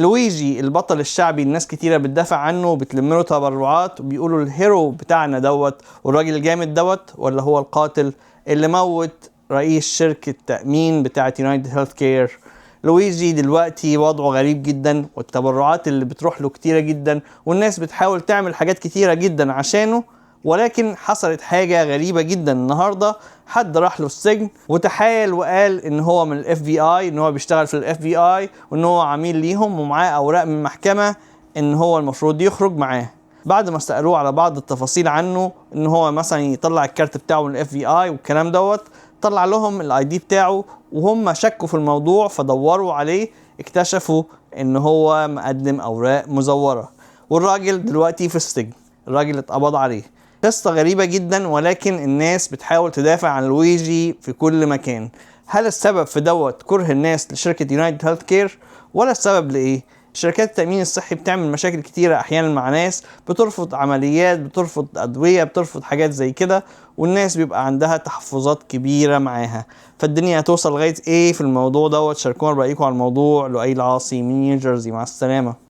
لويجي البطل الشعبي الناس كتيرة بتدافع عنه وبتلم له تبرعات وبيقولوا الهيرو بتاعنا دوت والراجل الجامد دوت، ولا هو القاتل اللي موت رئيس شركة تأمين بتاعة يونايتد هيلث كير؟ لويجي دلوقتي وضعه غريب جدا، والتبرعات اللي بتروح له كتيرة جدا، والناس بتحاول تعمل حاجات كتيرة جدا عشانه، ولكن حصلت حاجة غريبة جدا النهاردة. حد راح له السجن وتحايل وقال ان هو من الاف بي اي، ان هو بيشتغل في الاف بي اي، وان هو عميل ليهم ومعاه اوراق من المحكمة ان هو المفروض يخرج معاه. بعد ما سألوه على بعض التفاصيل عنه، ان هو مثلا يطلع الكارت بتاعه من الاف بي اي والكلام دوت، طلع لهم الاي دي بتاعه، وهم شكوا في الموضوع فدوروا عليه، اكتشفوا ان هو مقدم اوراق مزورة، والراجل دلوقتي في السجن. الراجل اتقبض عليه. قصة غريبة جدا، ولكن الناس بتحاول تدافع عن لويجي في كل مكان. هل السبب في دوت كره الناس لشركة يونايتد هيلث كير، ولا السبب لإيه؟ شركات التأمين الصحي بتعمل مشاكل كتيرة أحيانا مع ناس، بترفض عمليات، بترفض أدوية، بترفض حاجات زي كده، والناس بيبقى عندها تحفظات كبيرة معاها. فالدنيا هتوصل لغاية إيه في الموضوع دوت؟ شاركونا برأيكم على الموضوع. لؤي العاصي من نيوجيرسي، مع السلامة.